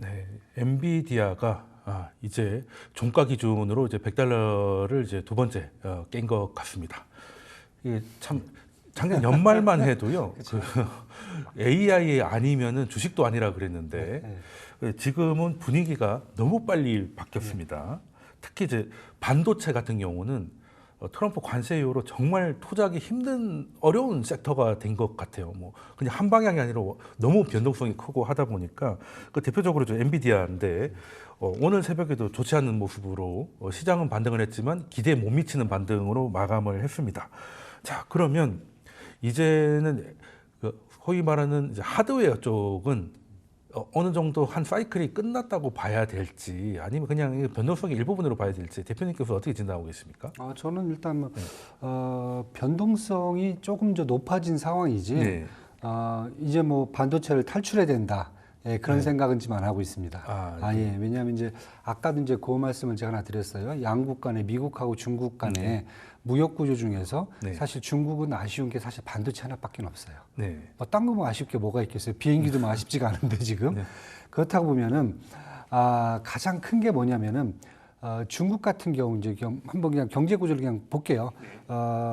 네, 엔비디아가 이제 종가 기준으로 이제 100달러를 이제 두 번째 깬 것 같습니다. 이게 참 작년 연말만 해도요. AI 아니면은 주식도 아니라 그랬는데 지금은 분위기가 너무 빨리 바뀌었습니다. 특히 이제 반도체 같은 경우는 트럼프 관세 이후로 정말 투자하기 힘든 어려운 섹터가 된 것 같아요. 뭐 그냥 한 방향이 아니라 너무 변동성이 크고 하다 보니까 그 대표적으로 저 엔비디아인데 오늘 새벽에도 좋지 않은 모습으로 시장은 반등을 했지만 기대에 못 미치는 반등으로 마감을 했습니다. 자, 그러면 이제는 소위 말하는 이제 하드웨어 쪽은 어느 정도 한 사이클이 끝났다고 봐야 될지 아니면 그냥 변동성의 일부분으로 봐야 될지 대표님께서 어떻게 진단하고 계십니까? 저는 일단 변동성이 조금 더 높아진 상황이지 네. 이제 뭐 반도체를 탈출해야 된다. 예, 그런 생각은 지금 안 하고 있습니다. 예. 왜냐하면 이제 아까도 이제 그 말씀을 제가 하나 드렸어요. 양국 간에 미국하고 중국 간에 무역 구조 중에서 사실 중국은 아쉬운 게 사실 반도체 하나밖에 없어요. 딴 거 뭐 아쉽 게 뭐가 있겠어요. 비행기도 뭐 아쉽지가 않은데 지금. 그렇다고 보면은 가장 큰 게 뭐냐면은 중국 같은 경우 이제 한번 그냥 경제 구조를 그냥 볼게요.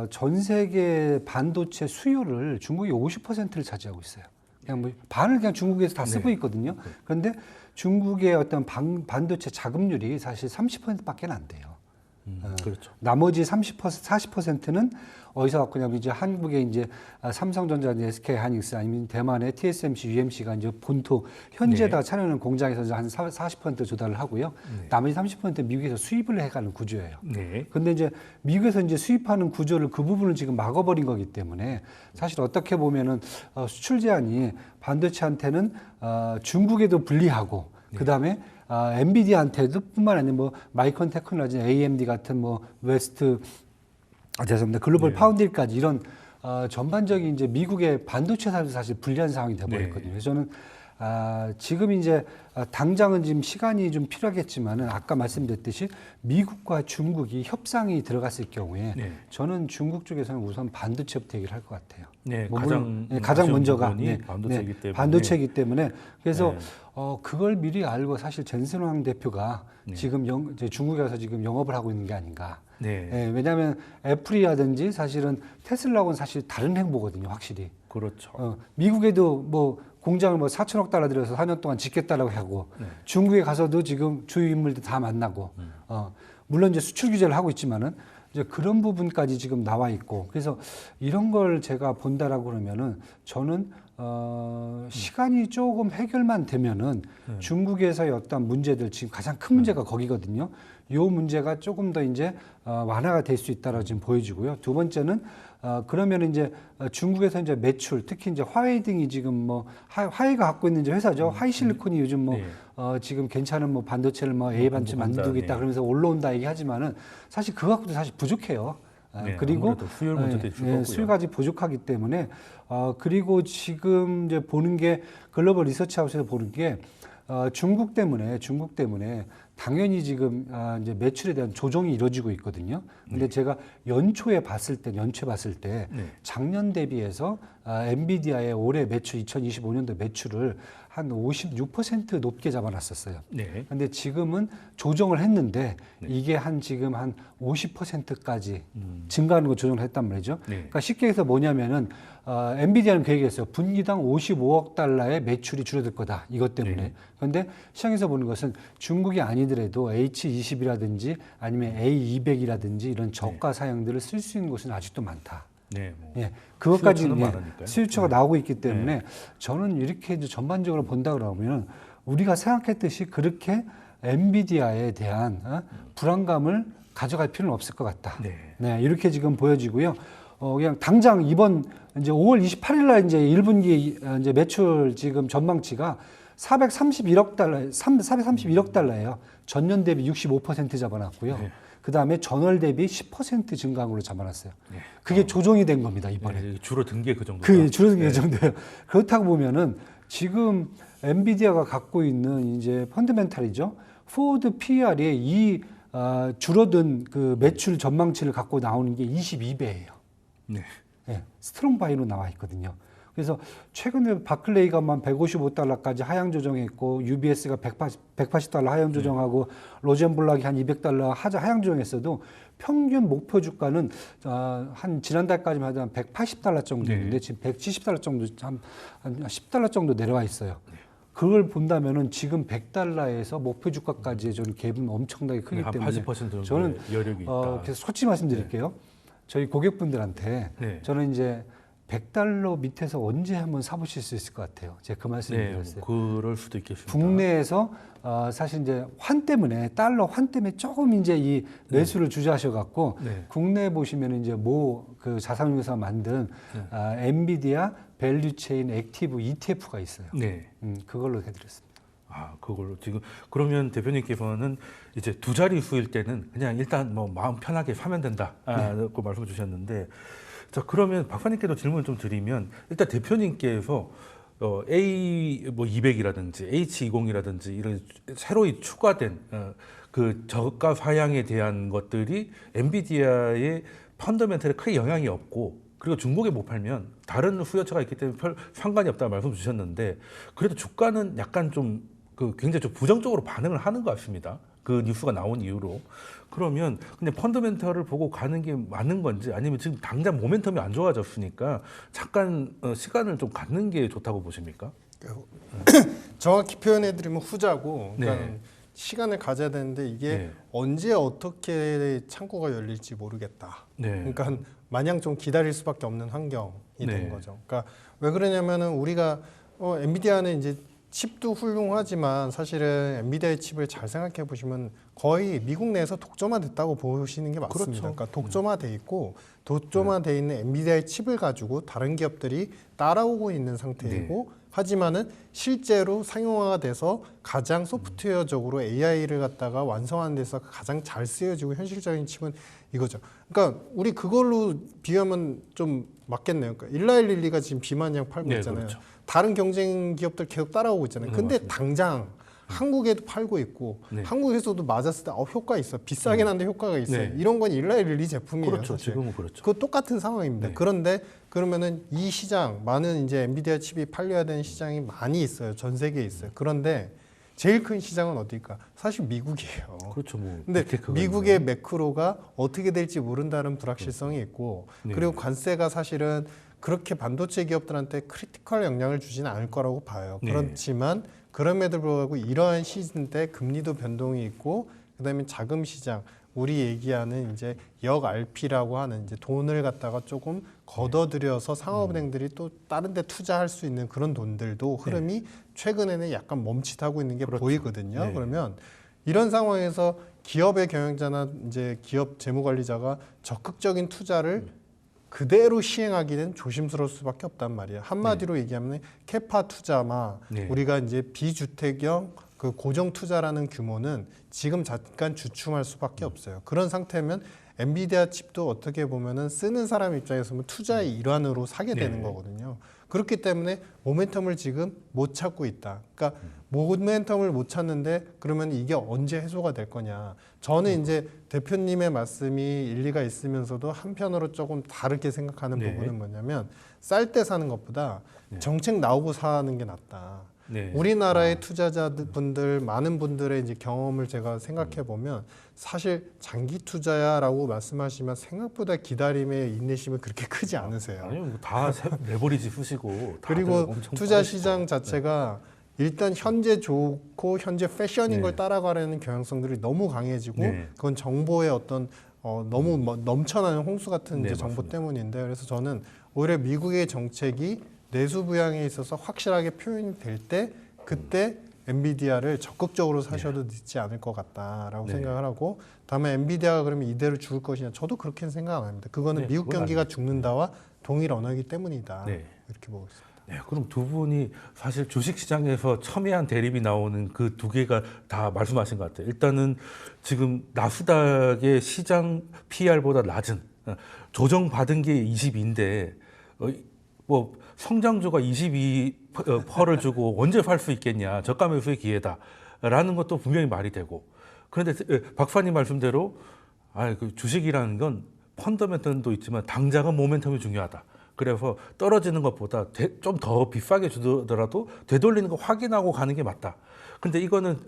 전 세계 반도체 수요를 중국이 50%를 차지하고 있어요. 그냥 뭐 반을 그냥 중국에서 다 쓰고 있거든요. 그런데 중국의 어떤 반도체 자금률이 사실 30%밖에 안 돼요. 그렇죠. 나머지 30%, 40%는 어디서 갖고 냐면 이제 한국의 이제 삼성전자, SK 하이닉스 아니면 대만의 TSMC, UMC가 이제 본토 현재다 차려놓은 공장에서 한 40% 조달을 하고요. 나머지 30% 미국에서 수입을 해가는 구조예요. 근데 이제 미국에서 이제 수입하는 구조를 그 부분을 지금 막아버린 거기 때문에 사실 어떻게 보면은 수출 제한이 반도체한테는 중국에도 불리하고 그 다음에 엔비디아한테도 뿐만 아니라 뭐 마이크론 테크놀로지, AMD 같은 뭐 웨스트 죄송합니다. 글로벌 파운드리까지 이런 전반적인 이제 미국의 반도체 사업도 사실 불리한 상황이 되어버렸거든요. 그래서 저는 지금 이제 당장은 지금 시간이 좀 필요하겠지만은 아까 말씀드렸듯이 미국과 중국이 협상이 들어갔을 경우에 저는 중국 쪽에서는 우선 반도체부터 얘기를 할 것 같아요. 가장 먼저가 반도체이기 때문에. 반도체이기 때문에 그래서 그걸 미리 알고 사실 젠슨황 대표가 지금 이제 중국에 가서 지금 영업을 하고 있는 게 아닌가. 왜냐하면 애플이라든지 사실은 테슬라하고는 사실 다른 행보거든요, 확실히. 그렇죠. 미국에도 뭐 공장을 뭐 4천억 달러 들여서 4년 동안 짓겠다라고 하고 중국에 가서도 지금 주요 인물들 다 만나고 물론 이제 수출 규제를 하고 있지만은 이제 그런 부분까지 지금 나와 있고 그래서 이런 걸 제가 본다라고 그러면은 저는 시간이 조금 해결만 되면은 중국에서의 어떤 문제들 지금 가장 큰 문제가 거기거든요. 요 문제가 조금 더 이제 완화가 될 수 있다라고 지금 보여지고요. 두 번째는 그러면 이제 중국에서 이제 매출 특히 이제 화웨이 등이 지금 뭐 화웨이가 갖고 있는 이제 회사죠. 하이실리콘이 요즘 뭐 지금 괜찮은 뭐 반도체를 뭐 A 반도체 만들고 있다 그러면서 올라온다 얘기하지만은 사실 그거 갖고도 사실 부족해요. 그리고 수요 문제도 있을 거고요. 수요가 아직 부족하기 때문에 그리고 지금 이제 보는 게 글로벌 리서치 하우스에서 보는 게 중국 때문에 당연히 지금 이제 매출에 대한 조정이 이루어지고 있거든요. 근데 제가 연초에 봤을 때 작년 대비해서 엔비디아의 올해 매출 2025년도 매출을 한 56% 높게 잡아놨었어요. 근데 지금은 조정을 했는데 이게 지금 한 50%까지 증가하는 거 조정을 했단 말이죠. 그러니까 쉽게 해서 뭐냐면은 엔비디아는 그 얘기했어요. 분기당 55억 달러의 매출이 줄어들 거다. 이것 때문에. 그런데 시장에서 보는 것은 중국이 아니더라도 H20이라든지 아니면 A200이라든지 이런 저가 사양들을 쓸 수 있는 곳은 아직도 많다. 그것까지 수요처가 나오고 있기 때문에 저는 이렇게 이제 전반적으로 본다 그러면 우리가 생각했듯이 그렇게 엔비디아에 대한 불안감을 가져갈 필요는 없을 것 같다. 이렇게 지금 보여지고요. 그냥 당장 이번 이제 5월 28일 날 이제 1분기 이제 매출 지금 전망치가 431억 달러예요. 전년 대비 65% 잡아놨고요. 그 다음에 전월 대비 10% 증가한 걸로 잡아놨어요. 그게 조정이 된 겁니다, 이번에. 줄어든 게 그 정도다. 그게 줄어든 게 그 정도예요. 그렇다고 보면은 지금 엔비디아가 갖고 있는 이제 펀더멘탈이죠. 포워드 PR이 이 줄어든 그 매출 전망치를 갖고 나오는 게 22배예요. 스트롱 바이로 나와 있거든요. 그래서 최근에 바클레이가만 155달러까지 하향 조정했고 UBS가 180달러 하향 조정하고 로젠블락이 한 200달러 하향 조정했어도 평균 목표 주가는 한 지난달까지만 하도 한 180달러 정도였는데 지금 170달러 정도, 한 10달러 정도 내려와 있어요. 그걸 본다면은 지금 100달러에서 목표 주가까지의 저는 갭은 엄청나게 크기 한 때문에 80% 정도의 저는 여력이 있다. 그래서 솔직히 말씀드릴게요. 저희 고객분들한테 네. 저는 이제 100달러 밑에서 언제 한번 사보실 수 있을 것 같아요. 제가 그 말씀을 네, 드렸어요. 그럴 수도 있겠습니다. 국내에서 사실 이제 환 때문에 달러 환 때문에 조금 이제 이 매수를 주저하셔갖고 네. 국내에 보시면 이제 그 자산운용사 만든 엔비디아 밸류체인 액티브 ETF가 있어요. 네. 그걸로 해드렸습니다. 그걸로 지금 그러면 대표님께서는 이제 두 자리 수일 때는 그냥 일단 뭐 마음 편하게 사면 된다. 그 말씀 주셨는데, 자 그러면 박사님께도 질문 좀 드리면 일단 대표님께서 A 뭐 200이라든지 H20이라든지 이런 새로이 추가된 그 저가 사양에 대한 것들이 엔비디아의 펀더멘털에 크게 영향이 없고, 그리고 중국에 못 팔면 다른 수요처가 있기 때문에 별 상관이 없다는 말씀 주셨는데, 그래도 주가는 약간 좀 굉장히 좀 부정적으로 반응을 하는 것 같습니다. 그 뉴스가 나온 이후로. 그러면 그냥 펀더멘털을 보고 가는 게 맞는 건지, 아니면 지금 당장 모멘텀이 안 좋아졌으니까 잠깐 시간을 좀 갖는 게 좋다고 보십니까? 정확히 표현해드리면 후자고, 그러니까 네. 시간을 가져야 되는데 이게 네. 언제 어떻게 창구가 열릴지 모르겠다. 네. 그러니까 마냥 좀 기다릴 수밖에 없는 환경이 네. 된 거죠. 그러니까 왜 그러냐면은 우리가 엔비디아는 이제 칩도 훌륭하지만 사실은 엔비디아의 칩을 잘 생각해 보시면 거의 미국 내에서 독점화됐다고 보시는 게 맞습니다. 그렇죠. 그러니까 독점화돼 있고 독점화돼 있는 엔비디아의 칩을 가지고 다른 기업들이 따라오고 있는 상태이고, 하지만은 실제로 상용화가 돼서 가장 소프트웨어적으로 AI를 갖다가 완성하는 데서 가장 잘 쓰여지고 현실적인 칩은 이거죠. 그러니까 우리 그걸로 비하면 좀 맞겠네요. 그러니까 일라일릴리가 지금 비만약 팔고 네, 있잖아요. 그렇죠. 다른 경쟁 기업들 계속 따라오고 있잖아요. 근데 맞습니다. 당장 한국에도 팔고 있고 네. 한국에서도 맞았을 때 효과 있어. 비싸긴 한데 효과가 있어요. 네. 이런 건 일라일릴리 제품이에요. 그렇죠. 사실. 지금은 그렇죠. 그거 똑같은 상황입니다. 네. 그런데 그러면은 이 시장, 많은 이제 엔비디아 칩이 팔려야 되는 시장이 많이 있어요. 전 세계에 있어요. 그런데 제일 큰 시장은 어디일까? 사실 미국이에요. 그렇죠. 뭐 근데 빅테크가 미국의 있는. 매크로가 어떻게 될지 모른다는 불확실성이 있고, 네. 그리고 관세가 사실은 그렇게 반도체 기업들한테 크리티컬 영향을 주지는 않을 거라고 봐요. 네. 그렇지만 그럼에도 불구하고 이러한 시즌 때 금리도 변동이 있고, 그다음에 자금 시장, 우리 얘기하는 이제 역 RP라고 하는 이제 돈을 갖다가 조금 걷어들여서 상업은행들이 또 다른 데 투자할 수 있는 그런 돈들도 흐름이 최근에는 약간 멈칫하고 있는 게 그렇죠. 보이거든요. 네. 그러면 이런 상황에서 기업의 경영자나 이제 기업 재무관리자가 적극적인 투자를 그대로 시행하기는 조심스러울 수밖에 없단 말이에요. 한마디로 얘기하면 캐파 투자마, 네. 우리가 이제 비주택형 그 고정 투자라는 규모는 지금 잠깐 주춤할 수밖에 없어요. 그런 상태면 엔비디아 칩도 어떻게 보면은 쓰는 사람 입장에서 보면 투자의 일환으로 사게 되는 네. 거거든요. 그렇기 때문에 모멘텀을 지금 못 찾고 있다. 그러니까 모멘텀을 못 찾는데 그러면 이게 언제 해소가 될 거냐. 저는 이제 대표님의 말씀이 일리가 있으면서도 한편으로 조금 다르게 생각하는 네. 부분은 뭐냐면 쌀 때 사는 것보다 정책 나오고 사는 게 낫다. 네. 우리나라의 투자자분들 많은 분들의 이제 경험을 제가 생각해 보면 사실 장기 투자야라고 말씀하시면 생각보다 기다림의 인내심이 그렇게 크지 않으세요. 아니요, 다 레버리지 푸시고 그리고 다들 엄청 투자 빠르시고. 시장 자체가 일단 현재 좋고 현재 패션인 네. 걸 따라가려는 경향성들이 너무 강해지고, 네. 그건 정보의 어떤 너무 넘쳐나는 홍수 같은 네, 이제 정보 맞습니다. 때문인데, 그래서 저는 오히려 미국의 정책이 내수 부양에 있어서 확실하게 표현이 될 때 그때 엔비디아를 적극적으로 사셔도 늦지 않을 것 같다라고 네. 생각을 하고, 다음에 엔비디아가 그러면 이대로 죽을 것이냐, 저도 그렇게는 생각 안 합니다. 그거는 네, 미국 그건 경기가 아니죠. 죽는다와 동일 언어이기 때문이다. 네. 이렇게 보고 있습니다. 네, 그럼 두 분이 사실 주식시장에서 첨예한 대립이 나오는 그 두 개가 다 말씀하신 것 같아요. 일단은 지금 나스닥의 시장 PR보다 낮은 조정받은 게 22인데 뭐 성장주가 22%를 주고 언제 팔 수 있겠냐, 저가 매수의 기회다라는 것도 분명히 말이 되고, 그런데 박사님 말씀대로 그 주식이라는 건 펀더멘털도 있지만 당장은 모멘텀이 중요하다. 그래서 떨어지는 것보다 좀 더 비싸게 주더라도 되돌리는 거 확인하고 가는 게 맞다. 근데 이거는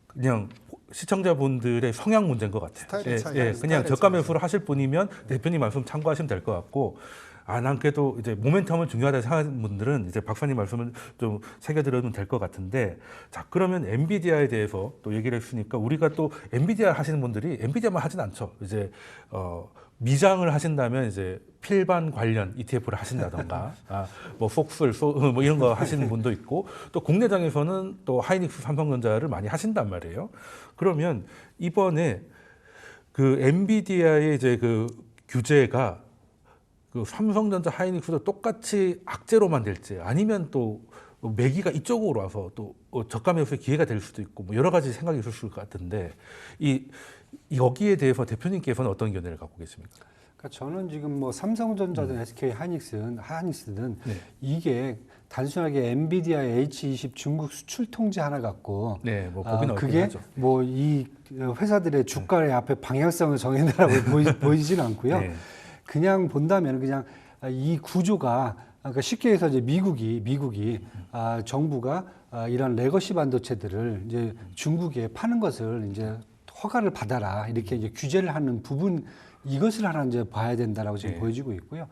그냥 시청자분들의 성향 문제인 것 같아요. 스타일의 차이, 그냥 스타일의 저가 매수를 하실 분이면 대표님 말씀 참고하시면 될 것 같고, 난 그래도 이제 모멘텀은 중요하다 생각하는 분들은 이제 박사님 말씀을 좀 새겨들어도 될 것 같은데, 자, 그러면 엔비디아에 대해서 또 얘기를 했으니까 우리가 또 엔비디아 하시는 분들이 엔비디아만 하진 않죠. 이제 미장을 하신다면 이제 필반 관련 ETF를 하신다던가, 뭐 폭슬, 뭐 이런 거 하시는 분도 있고, 또 국내장에서는 또 하이닉스, 삼성전자를 많이 하신단 말이에요. 그러면 이번에 그 엔비디아의 이제 그 규제가 그 삼성전자, 하이닉스도 똑같이 악재로만 될지, 아니면 또 매기가 이쪽으로 와서 또 저가 매수의 기회가 될 수도 있고, 뭐 여러 가지 생각이 있을 것 같은데, 여기에 대해서 대표님께서는 어떤 견해를 갖고 계십니까? 그러니까 저는 지금 뭐 삼성전자든 SK 하이닉스든 네. 이게 단순하게 엔비디아의 H20 중국 수출 통제 하나 갖고 네, 뭐 보기는 그게 하죠. 뭐 이 회사들의 주가의 앞에 방향성을 정한다라고 보이지는 않고요. 네. 그냥 본다면 그냥 이 구조가, 그러니까 쉽게 해서 이제 미국이 정부가 이런 레거시 반도체들을 이제 중국에 파는 것을 이제 허가를 받아라 이렇게 이제 규제를 하는 부분, 이것을 하나 이제 봐야 된다라고 지금 보여지고 있고요.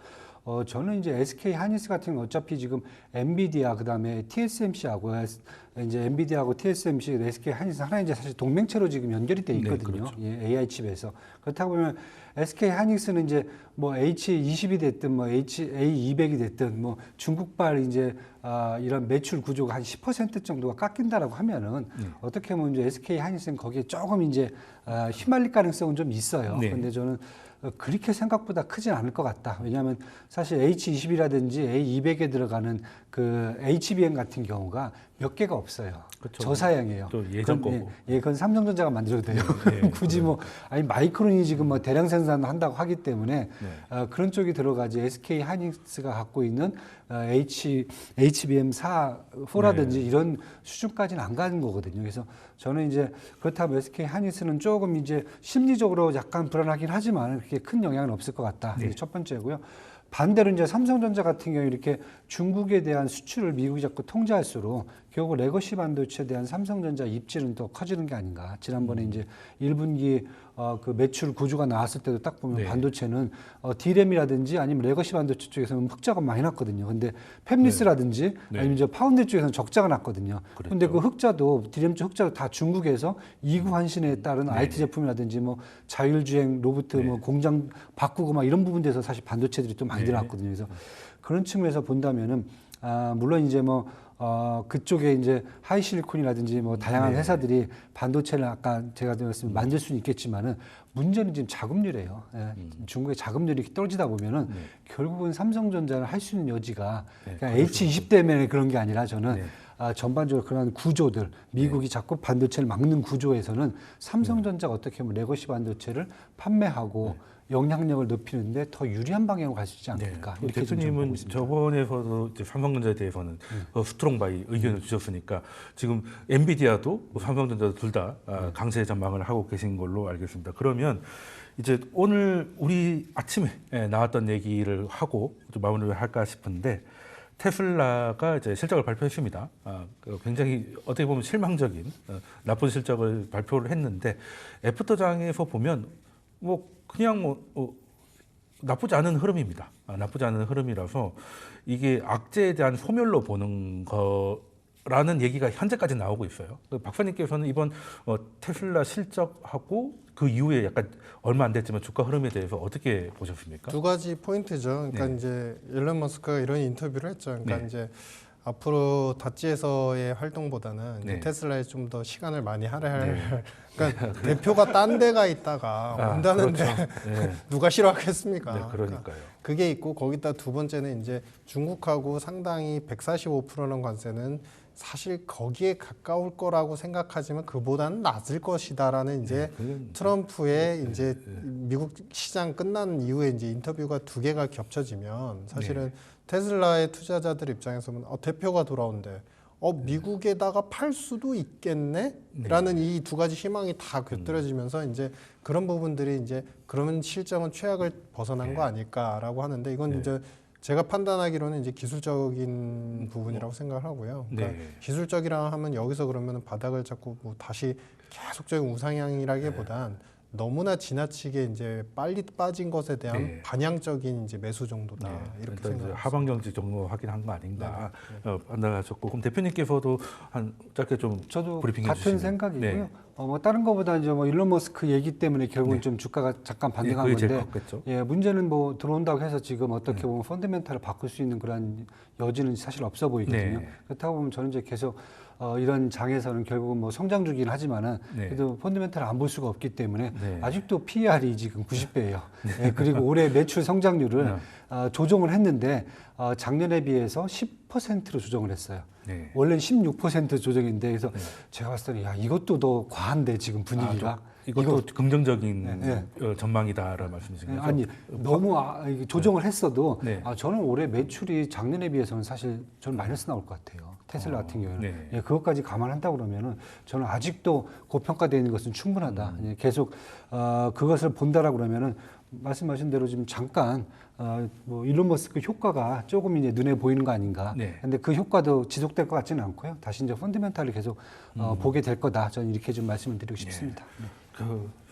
저는 이제 SK 하이닉스 같은 경우는 어차피 지금 엔비디아 그다음에 TSMC하고 이제 엔비디아하고 TSMC, SK 하이닉스 하나 이제 사실 동맹체로 지금 연결이 돼 있거든요. 그렇죠. AI 칩에서. 그렇다 보면 SK 하이닉스는 이제 뭐 H20이 됐든 뭐 A200이 됐든 뭐 중국발 이제 이런 매출 구조가 한 10% 정도가 깎인다라고 하면은 어떻게 보면 이제 SK 하이닉스는 거기에 조금 이제 휘말릴 가능성은 좀 있어요. 네. 근데 저는 그렇게 생각보다 크진 않을 것 같다. 왜냐하면 사실 H20이라든지 A200에 들어가는 그 HBM 같은 경우가 몇 개가 없어요. 그렇죠. 저사양이에요. 또 예전 그건, 거고. 그건 삼성전자가 만들어도 돼요. 굳이 뭐 아니 마이크론이 지금 뭐 대량 생산한다고 하기 때문에 그런 쪽이 들어가지. SK 하이닉스가 갖고 있는 HBM4라든지 이런 수준까지는 안 가는 거거든요. 그래서 저는 이제 그렇다면 SK 하이닉스는 조금 이제 심리적으로 약간 불안하긴 하지만 그렇게 큰 영향은 없을 것 같다. 이게 첫 번째고요. 반대로 이제 삼성전자 같은 경우 이렇게 중국에 대한 수출을 미국이 자꾸 통제할수록 결국 레거시 반도체에 대한 삼성전자 입지는 더 커지는 게 아닌가. 지난번에 이제 1분기 그 매출 구조가 나왔을 때도 딱 보면 반도체는 D램이라든지 아니면 레거시 반도체 쪽에서는 흑자가 많이 났거든요. 근데 팹리스라든지 아니면 이제 파운드 쪽에서는 적자가 났거든요. 근데 그 흑자도 D램 쪽 흑자도 다 중국에서 이구 환신에 따른 IT 제품이라든지 뭐 자율주행 로봇 뭐 공장 바꾸고 막 이런 부분에서 사실 반도체들이 또 많이 들어왔거든요. 그래서 그런 측면에서 본다면은 물론 이제 뭐 그쪽에 이제 하이실리콘이라든지 뭐 다양한 회사들이 반도체를 아까 제가 들었으면 만들 수는 있겠지만은 문제는 지금 자금률이에요. 중국의 자금률이 이렇게 떨어지다 보면은 결국은 삼성전자를 할 수 있는 여지가 그냥 H20 때문에 그런 게 아니라 저는 전반적으로 그런 구조들, 미국이 자꾸 반도체를 막는 구조에서는 삼성전자가 어떻게 보면 레거시 반도체를 판매하고 영향력을 높이는데 더 유리한 방향으로 갈 수 있지 않을까. 이렇게 좀 보고 대표님은 있습니다. 저번에서도 이제 삼성전자에 대해서는 스트롱바이 의견을 주셨으니까 지금 엔비디아도 삼성전자도 둘 다 강세 전망을 하고 계신 걸로 알겠습니다. 그러면 이제 오늘 우리 아침에 나왔던 얘기를 하고 좀 마무리를 할까 싶은데, 테슬라가 이제 실적을 발표했습니다. 굉장히 어떻게 보면 실망적인 나쁜 실적을 발표를 했는데, 애프터장에서 보면 뭐 그냥 뭐 나쁘지 않은 흐름입니다. 나쁘지 않은 흐름이라서 이게 악재에 대한 소멸로 보는 거라는 얘기가 현재까지 나오고 있어요. 박사님께서는 이번 테슬라 실적하고 그 이후에 약간 얼마 안 됐지만 주가 흐름에 대해서 어떻게 보셨습니까? 두 가지 포인트죠. 그러니까 이제 일론 머스크가 이런 인터뷰를 했죠. 그러니까 이제 앞으로 다찌에서의 활동보다는 이제 테슬라에 좀 더 시간을 많이 할애할. 그러니까 대표가 딴 데가 있다가 온다는데 그렇죠. 누가 싫어하겠습니까? 네, 그러니까요. 그게 있고 거기다 두 번째는 이제 중국하고 상당히 145%는 관세는 사실 거기에 가까울 거라고 생각하지만 그보다는 낮을 것이다라는 이제 트럼프의 이제 미국 시장 끝난 이후에 이제 인터뷰가 두 개가 겹쳐지면 사실은 테슬라의 투자자들 입장에서 보면 대표가 돌아온대. 미국에다가 팔 수도 있겠네?라는 이 두 가지 희망이 다 곁들여지면서 이제 그런 부분들이 이제 그러면 실적은 최악을 벗어난 거 아닐까라고 하는데 이건 이제 제가 판단하기로는 이제 기술적인 부분이라고 생각을 하고요. 그러니까 네. 기술적이라 하면 여기서 그러면 바닥을 잡고 뭐 다시 계속적인 우상향이라기보단 너무나 지나치게 이제 빨리 빠진 것에 대한 네. 반향적인 이제 매수 정도다 이렇게 그러니까 이제 생각합니다. 하방정지 정도 확인한 거 아닌가 판단하셨고, 그럼 대표님께서도 한 짧게 좀 저도 브리핑해 같은 주시면. 생각이고요. 네. 뭐 다른 거보다 이제 뭐 일론 머스크 얘기 때문에 결국은 네. 좀 주가가 잠깐 반등한 그게 제일 건데, 컸겠죠. 예, 문제는 뭐 들어온다고 해서 지금 어떻게 보면 펀더멘탈을 바꿀 수 있는 그런 여지는 사실 없어 보이거든요. 네. 그렇다고 보면 저는 이제 계속 이런 장에서는 결국은 뭐 성장 주기는 하지만은 네. 그래도 펀더멘탈을 안 볼 수가 없기 때문에 네. 아직도 PER이 지금 90배예요. 예, 그리고 올해 매출 성장률을 조정을 했는데 작년에 비해서 10%로 조정을 했어요. 네. 원래는 16% 조정인데, 그래서 제가 봤을 때는 야, 이것도 더 과한데 지금 분위기가. 이것도 긍정적인 네. 전망이다라는 말씀이신 거죠? 아니 너무 이게 조정을 했어도 네. 저는 올해 매출이 작년에 비해서는 사실 저는 마이너스 나올 것 같아요. 테슬라 같은 경우는. 네. 예, 그것까지 감안한다 그러면은 저는 아직도 고평가되어 있는 것은 충분하다. 예, 계속 그것을 본다라 그러면은 말씀하신 대로 지금 잠깐 뭐 일론 머스크 효과가 조금 이제 눈에 보이는 거 아닌가. 네. 근데 그 효과도 지속될 것 같지는 않고요. 다시 이제 펀더멘탈을 계속 보게 될 거다. 저는 이렇게 좀 말씀을 드리고 싶습니다. 네.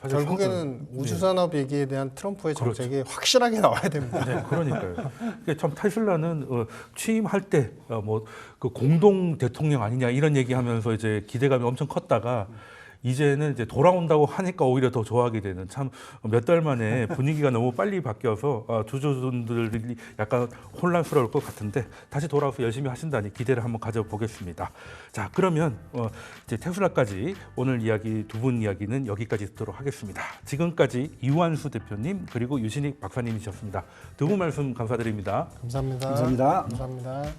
사실 결국에는 우주산업 얘기에 대한 트럼프의 그렇죠. 정책이 확실하게 나와야 됩니다. 네, 그러니까요. 이게 참 테슬라는 취임할 때 뭐 그 공동 대통령 아니냐 이런 얘기하면서 이제 기대감이 엄청 컸다가 이제는 이제 돌아온다고 하니까 오히려 더 좋아하게 되는, 참 몇 달 만에 분위기가 너무 빨리 바뀌어서 주주분들이 약간 혼란스러울 것 같은데 다시 돌아와서 열심히 하신다니 기대를 한번 가져보겠습니다. 자, 그러면 이제 테슬라까지 오늘 이야기 두 분 이야기는 여기까지 듣도록 하겠습니다. 지금까지 이완수 대표님 그리고 유신익 박사님이셨습니다. 두 분 말씀 감사드립니다. 감사합니다. 감사합니다. 감사합니다.